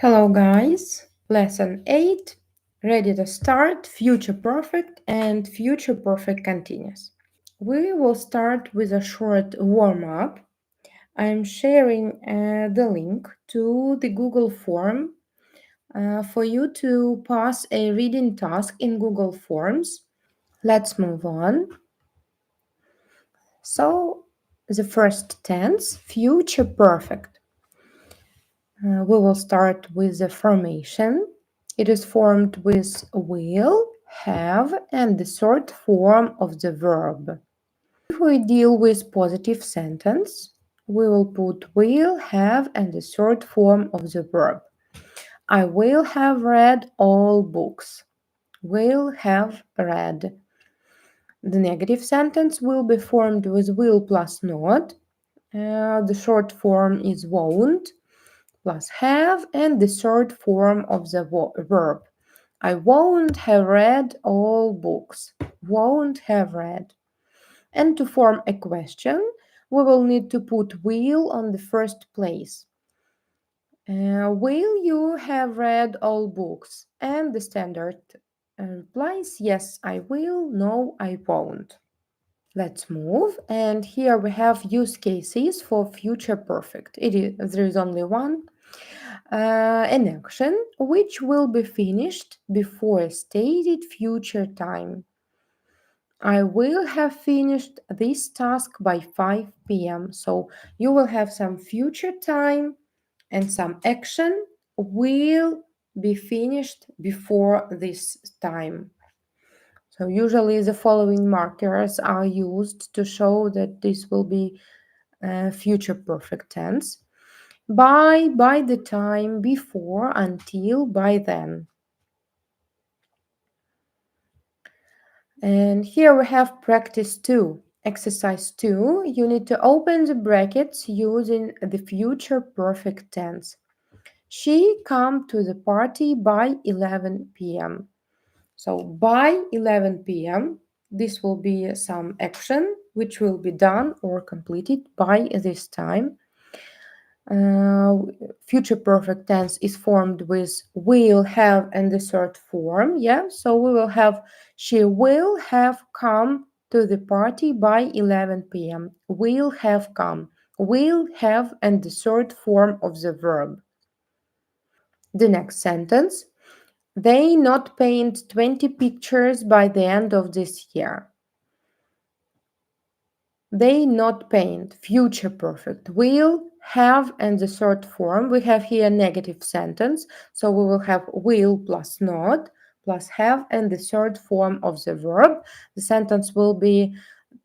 Hello, guys. Lesson 8. Ready to start future perfect and future perfect continuous. We will start with a short warm up. I'm sharing the link to the Google form for you to pass a reading task in Google Forms. Let's move on. So, the first tense, future perfect. We will start with the formation. It is formed with will, have, and the third form of the verb. If we deal with positive sentence, we will put will, have, and the third form of the verb. I will have read all books. Will have read. The negative sentence will be formed with will plus not. The short form is won't plus have, and the third form of the verb. I won't have read all books. Won't have read. And to form a question, we will need to put will on the first place. Will you have read all books? And the standard replies, yes, I will, no, I won't. Let's move. And here we have use cases for future perfect. There is only one. An action which will be finished before a stated future time. I will have finished this task by 5 p.m. So you will have some future time and some action will be finished before this time. So usually the following markers are used to show that this will be future perfect tense. By the time, before, until, by then. And here we have practice 2. Exercise 2, you need to open the brackets using the future perfect tense. She come to the party by 11 p.m. So by 11 p.m., this will be some action which will be done or completed by this time. Future perfect tense is formed with will, have, and the third form. Yeah, so we will have she will have come to the party by 11 p.m. Will have come. Will have, and the third form of the verb. The next sentence. They not paint 20 pictures by the end of this year. They not paint. Future perfect. Will, have, and the third form. We have here negative sentence. So we will have will plus not plus have and the third form of the verb. The sentence will be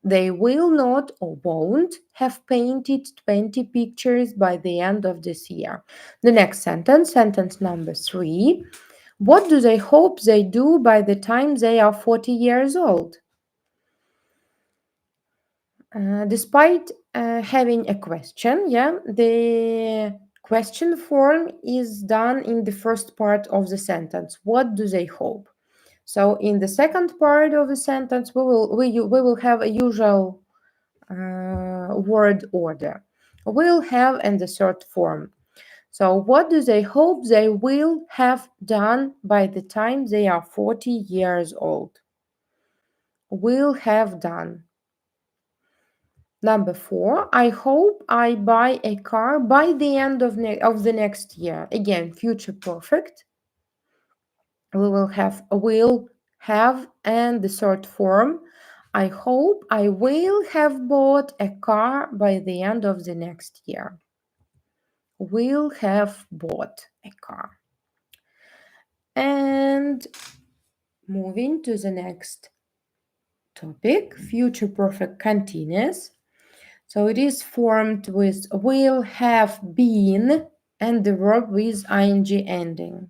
they will not or won't have painted 20 pictures by the end of this year. The next sentence number 3. What do they hope they do by the time they are 40 years old? Despite having a question, the question form is done in the first part of the sentence. What do they hope? So in the second part of the sentence, we will have a usual word order. Will have and the third form. So what do they hope they will have done by the time they are 40 years old? Will have done. Number 4, I hope I buy a car by the end of the next year. Again, future perfect. We will have, and the third form. I hope I will have bought a car by the end of the next year. Will have bought a car. And moving to the next topic, future perfect continuous. So it is formed with will have been and the verb with ing ending.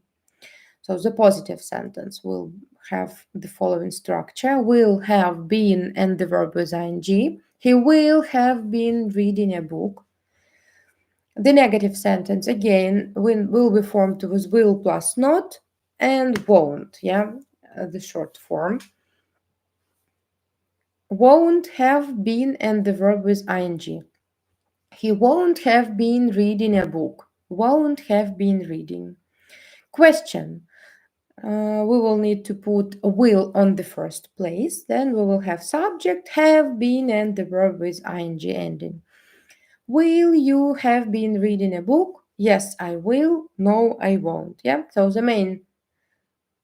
So the positive sentence will have the following structure: will have been and the verb with ing. He will have been reading a book. The negative sentence again will be formed with will plus not and won't, the short form. Won't have been and the verb with ing. He won't have been reading a book. Won't have been reading. Question. We will need to put will on the first place. Then we will have subject, have been, and the verb with ing ending. Will you have been reading a book? Yes, I will. No, I won't. Yeah. So the main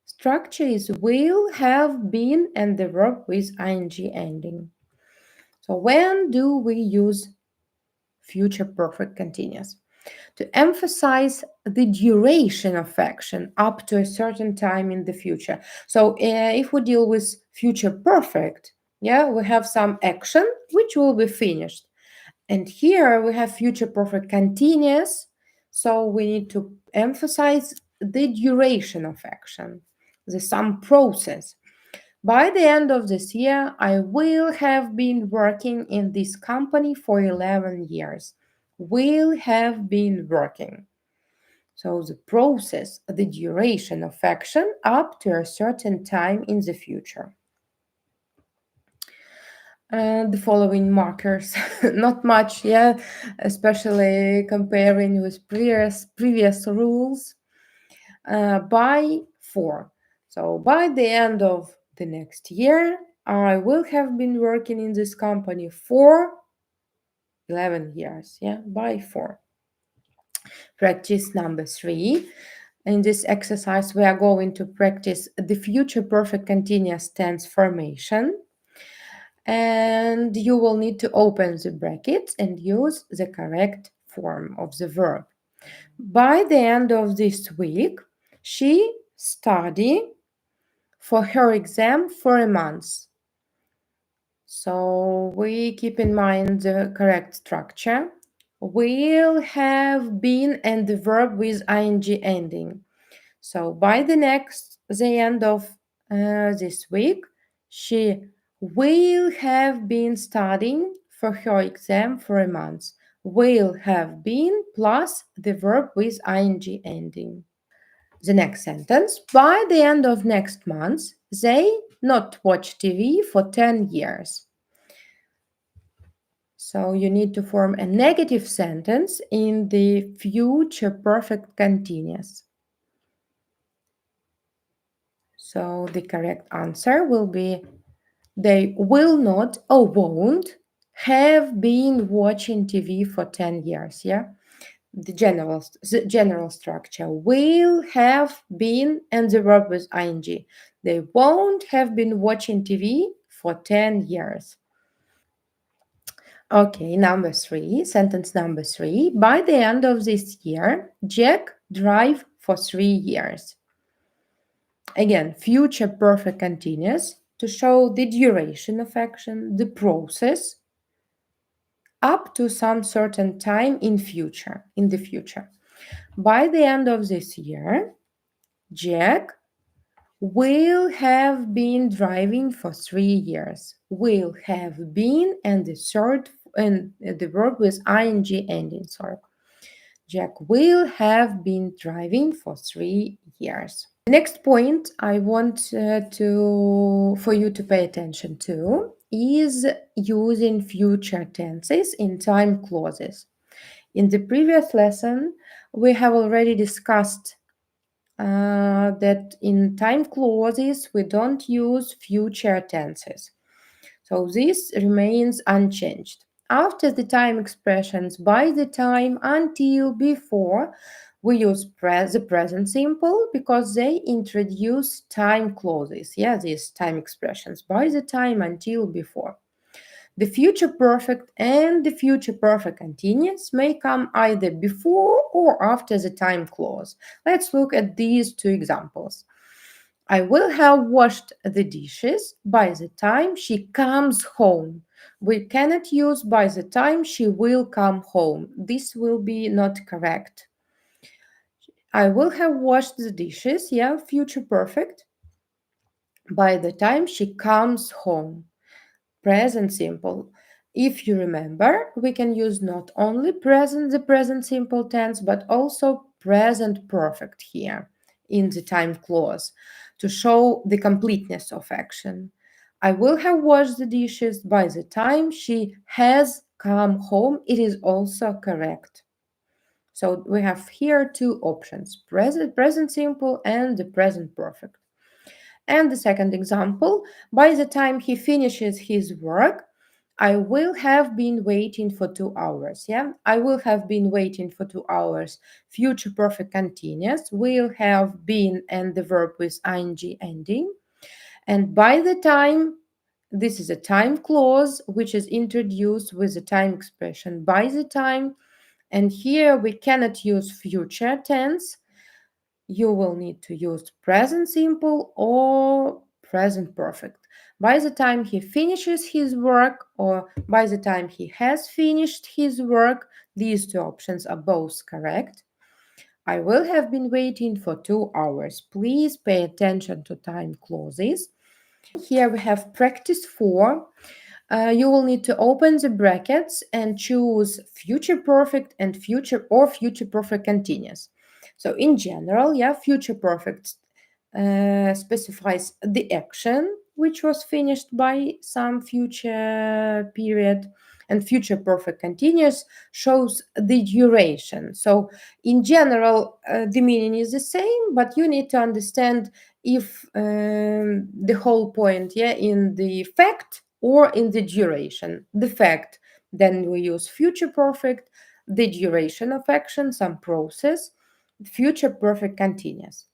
structure is will, have been, and the verb with ing ending. So when do we use future perfect continuous? To emphasize the duration of action up to a certain time in the future. So if we deal with future perfect, yeah, we have some action which will be finished. And here we have future perfect continuous. So we need to emphasize the duration of action, the some process. By the end of this year, I will have been working in this company for 11 years. Will have been working. So the process, the duration of action up to a certain time in the future. The following markers, not much, yeah, especially comparing with previous rules. By 4. So by the end of the next year, I will have been working in this company for 11 years, yeah, by 4. Practice number 3. In this exercise, we are going to practice the future perfect continuous tense formation. And you will need to open the brackets and use the correct form of the verb. By the end of this week, she studied for her exam for a month. So we keep in mind the correct structure. Will have been and the verb with ing ending. So by the end of this week, she will have been studying for her exam for a month. Will have been plus the verb with ing ending. The next sentence. By the end of next month, they not watch TV for 10 years. So you need to form a negative sentence in the future perfect continuous. So the correct answer will be they will not or won't have been watching TV for 10 years. Yeah. The general structure will have been and the verb with ing. They won't have been watching TV for 10 years. Okay, sentence number 3. By the end of this year, Jack drive for 3 years. Again, future perfect continuous to show the duration of action, the process, up to some certain time in the future. By the end of this year, Jack will have been driving for 3 years. Will have been and the verb with ing ending. Sorry. Jack will have been driving for 3 years. The next point I want for you to pay attention to is using future tenses in time clauses. In the previous lesson, we have already discussed that in time clauses we don't use future tenses. So this remains unchanged. After the time expressions by the time, until, before, we use the present simple because they introduce time clauses. Yeah, these time expressions by the time, until, before. The future perfect and the future perfect continuous may come either before or after the time clause. Let's look at these two examples. I will have washed the dishes by the time she comes home. We cannot use by the time she will come home. This will be not correct. I will have washed the dishes, yeah, future perfect, by the time she comes home. Present simple. If you remember, we can use not only the present simple tense, but also present perfect here in the time clause to show the completeness of action. I will have washed the dishes by the time she has come home. It is also correct. So we have here two options, present simple and the present perfect. And the second example, by the time he finishes his work, I will have been waiting for 2 hours. Yeah, I will have been waiting for 2 hours. Future perfect continuous will have been and the verb with ing ending. And by the time, this is a time clause which is introduced with the time expression by the time. And here we cannot use future tense. You will need to use present simple or present perfect. By the time he finishes his work or by the time he has finished his work, these two options are both correct. I will have been waiting for 2 hours. Please pay attention to time clauses. Here we have practice 4. You will need to open the brackets and choose future perfect and future perfect continuous. So in general, yeah, future perfect specifies the action which was finished by some future period, and future perfect continuous shows the duration. So in general, the meaning is the same, but you need to understand if the whole point, yeah, in the fact or in the duration. The fact, then we use future perfect, the duration of action, some process, future perfect continuous.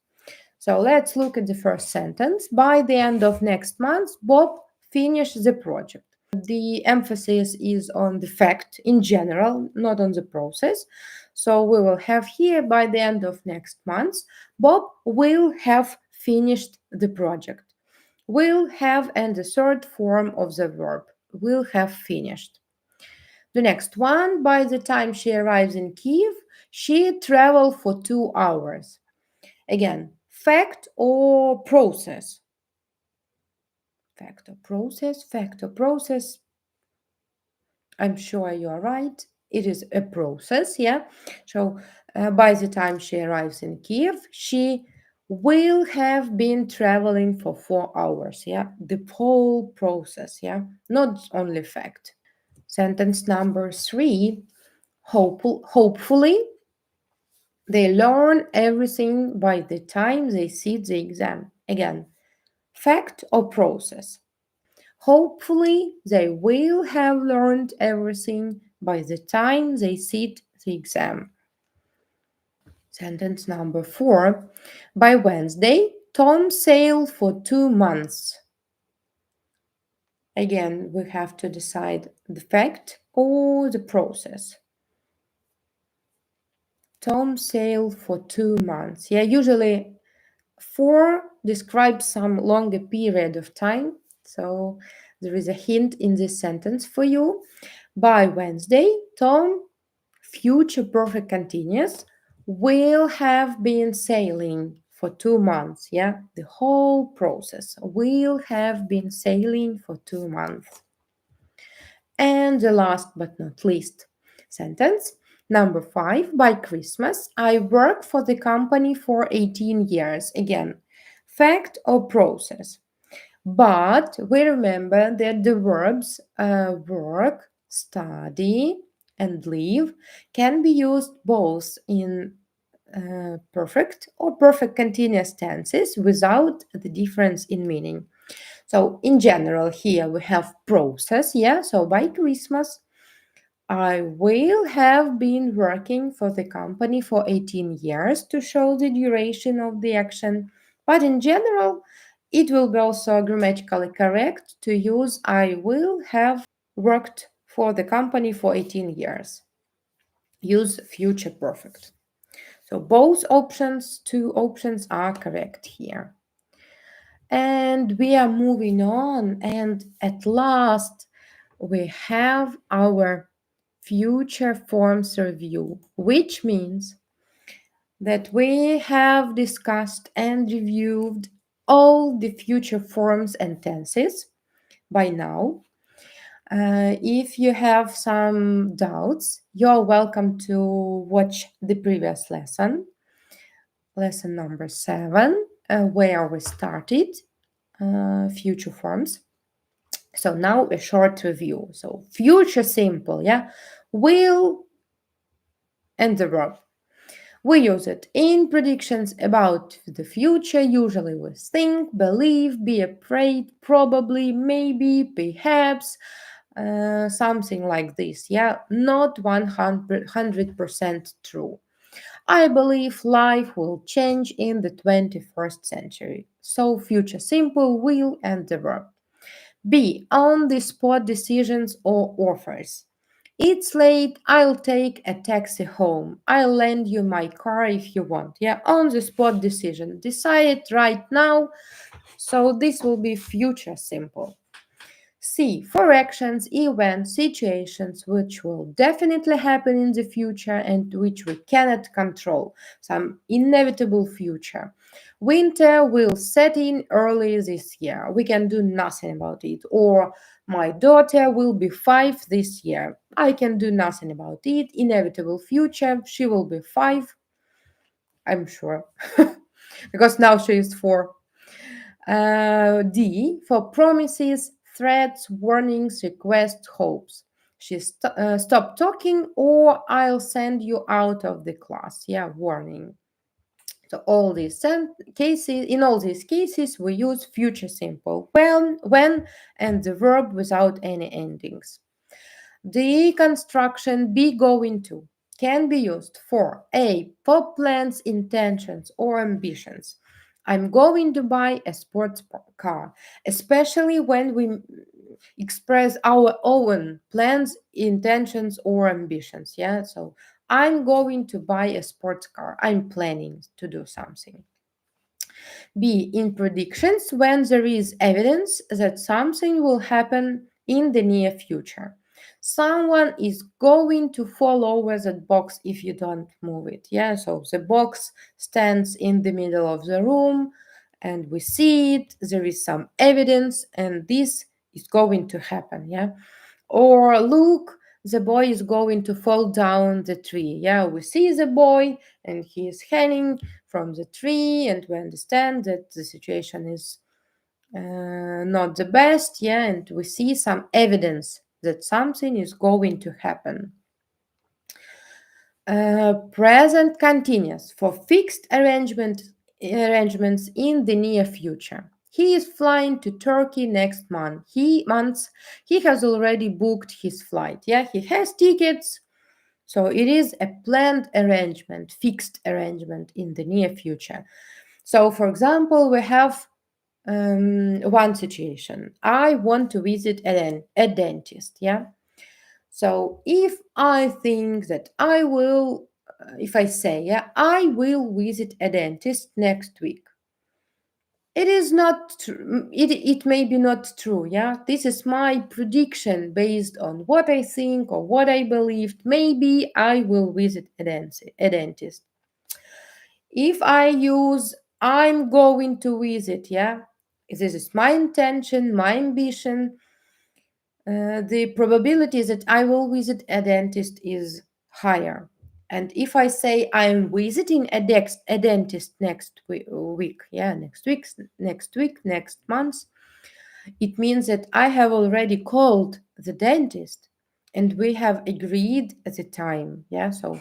So let's look at the first sentence. By the end of next month, Bob finished the project. The emphasis is on the fact in general, not on the process. So we will have here by the end of next month, Bob will have finished the project. Will have and the third form of the verb, will have finished. The next one, by the time she arrives in Kiev, she traveled for 2 hours. Again, fact or process? Fact or process, fact or process. I'm sure you are right. It is a process, yeah. So by the time she arrives in Kiev, she will have been traveling for 4 hours, yeah. The whole process, yeah, not only fact. Sentence number 3. Hopefully, they learn everything by the time they sit the exam. Again, fact or process? Hopefully, they will have learned everything by the time they sit the exam. Sentence number 4. By Wednesday, Tom sailed for 2 months. Again, we have to decide the fact or the process. Tom sailed for 2 months. Yeah, usually 4 describes some longer period of time. So there is a hint in this sentence for you. By Wednesday, Tom, future perfect continuous, will have been sailing for 2 months. Yeah, the whole process will have been sailing for 2 months. And the last but not least sentence, number 5, by Christmas, I work for the company for 18 years. Again, fact or process. But we remember that the verbs work, study, and live can be used both in perfect or perfect continuous tenses without the difference in meaning. So in general, here we have process, yeah. So by Christmas, I will have been working for the company for 18 years to show the duration of the action. But in general, it will be also grammatically correct to use I will have worked for the company for 18 years. Use future perfect. So both options, two options are correct here. And we are moving on, and at last we have our future forms review, which means that we have discussed and reviewed all the future forms and tenses by now. If you have some doubts, you're welcome to watch the previous lesson number 7, where we started future forms. So now a short review. So future simple, yeah, will and the verb. We use it in predictions about the future, usually with think, believe, be afraid, probably, maybe, perhaps, something like this. Yeah, not 100% true. I believe life will change in the 21st century. So, future simple, will, and the verb. B. On the spot decisions or offers. It's late, I'll take a taxi home. I'll lend you my car if you want. Yeah, on the spot decision. Decide it right now. So this will be future simple. C. For actions, events, situations which will definitely happen in the future and which we cannot control. Some inevitable future. Winter will set in early this year. We can do nothing about it. Or my daughter will be 5 this year. I can do nothing about it. Inevitable future. She will be 5, I'm sure. Because now she is 4. D. For promises, threats, warnings, requests, hopes. Stop talking or I'll send you out of the class. Yeah, warning. So all these cases, in all these cases, we use future simple when, and the verb without any endings. The construction be going to can be used for A. For plans, intentions, or ambitions. I'm going to buy a sports car, especially when we express our own plans, intentions, or ambitions. Yeah, so I'm going to buy a sports car. I'm planning to do something. B. In predictions, when there is evidence that something will happen in the near future. Someone is going to fall over that box if you don't move it. Yeah, so the box stands in the middle of the room and we see it, there is some evidence, and this is going to happen. Yeah, or look, the boy is going to fall down the tree. Yeah, we see the boy and he is hanging from the tree, and we understand that the situation is not the best. Yeah, and we see some evidence that something is going to happen. Present continuous for fixed arrangements in the near future. He is flying to Turkey next month. He has already booked his flight. Yeah, he has tickets. So it is a planned arrangement, fixed arrangement in the near future. So, for example, we have one situation. I want to visit a dentist. Yeah. So if I think that I will, if I say, yeah, I will visit a dentist next week, it is not true. It may be not true. Yeah, this is my prediction based on what I think or what I believed. Maybe I will visit a dentist. If I use I'm going to visit, yeah, this is my intention, my ambition. The probability that I will visit a dentist is higher. And if I say I'm visiting a dentist next week, yeah, next week, next month, it means that I have already called the dentist and we have agreed at the time. Yeah, so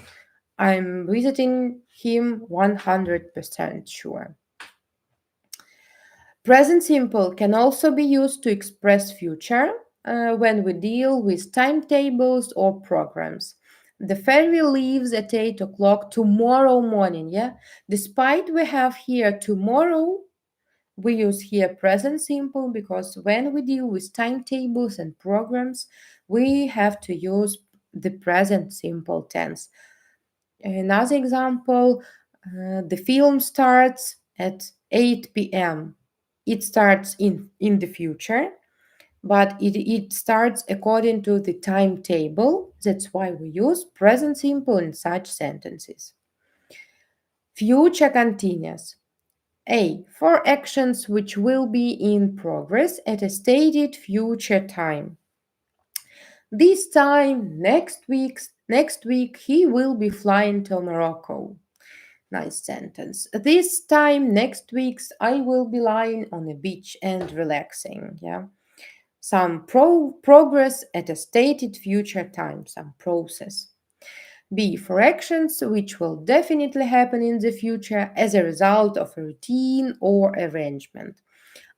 I'm visiting him 100% sure. Present simple can also be used to express future when we deal with timetables or programs. The ferry leaves at 8 o'clock tomorrow morning. Yeah, despite we have here tomorrow, we use here present simple because when we deal with timetables and programs, we have to use the present simple tense. Another example, the film starts at 8 p.m. It starts in the future, but it starts according to the timetable. That's why we use present simple in such sentences. Future continuous. A. For actions which will be in progress at a stated future time. This time next week he will be flying to Morocco. Nice sentence. This time next week I will be lying on a beach and relaxing. Yeah. Some progress at a stated future time, some process. B for actions which will definitely happen in the future as a result of a routine or arrangement.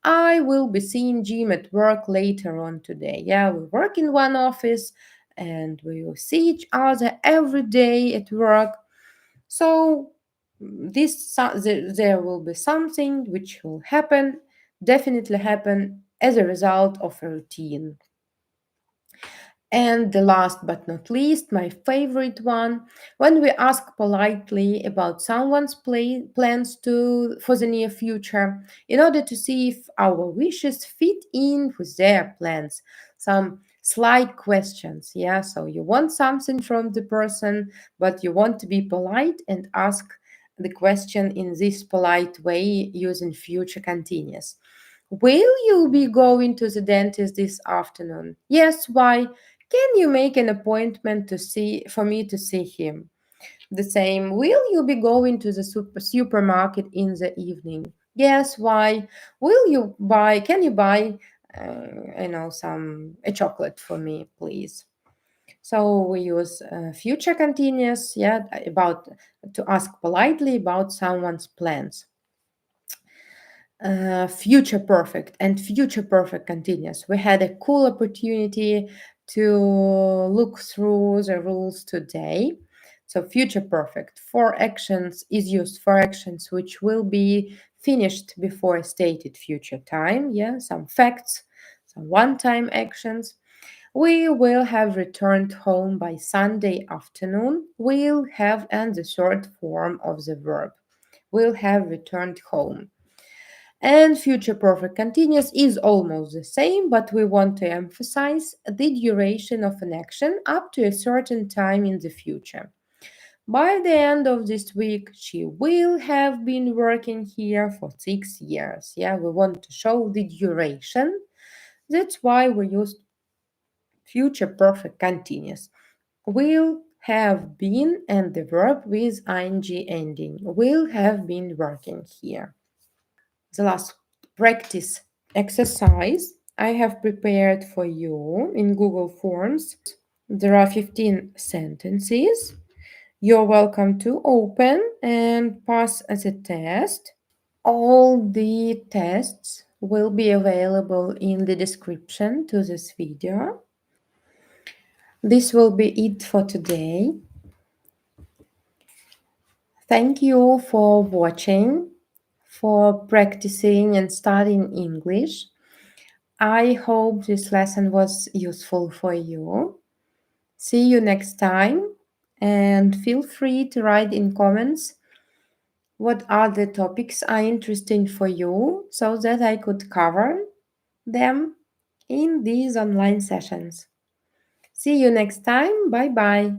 I will be seeing Jim at work later on today. Yeah, we work in one office and we will see each other every day at work. So there will be something which will happen, definitely happen as a result of a routine. And the last but not least, my favorite one, when we ask politely about someone's plans for the near future, in order to see if our wishes fit in with their plans. Some slight questions, yeah. So you want something from the person, but you want to be polite and ask the question in this polite way using future continuous. Will you be going to the dentist this afternoon? Yes, why? Can you make an appointment for me to see him? The same, will you be going to the supermarket in the evening? Yes, why? Can you buy, a chocolate for me, please? So we use future continuous, yeah, about to ask politely about someone's plans. Future perfect and future perfect continuous. We had a cool opportunity to look through the rules today. So, future perfect for actions is used for actions which will be finished before a stated future time. Yeah, some facts, some one time actions. We will have returned home by Sunday afternoon. Will have and the short form of the verb. Will have returned home. And future perfect continuous is almost the same, but we want to emphasize the duration of an action up to a certain time in the future. By the end of this week, she will have been working here for 6 years. Yeah, we want to show the duration. That's why we use future perfect continuous. Will have been and the verb with ing ending. Will have been working here. The last practice exercise I have prepared for you in Google Forms. There are 15 sentences. You're welcome to open and pass as a test. All the tests will be available in the description to this video. This will be it for today. Thank you for watching, for practicing and studying English. I hope this lesson was useful for you. See you next time, and feel free to write in comments what other topics are interesting for you so that I could cover them in these online sessions. See you next time. Bye bye.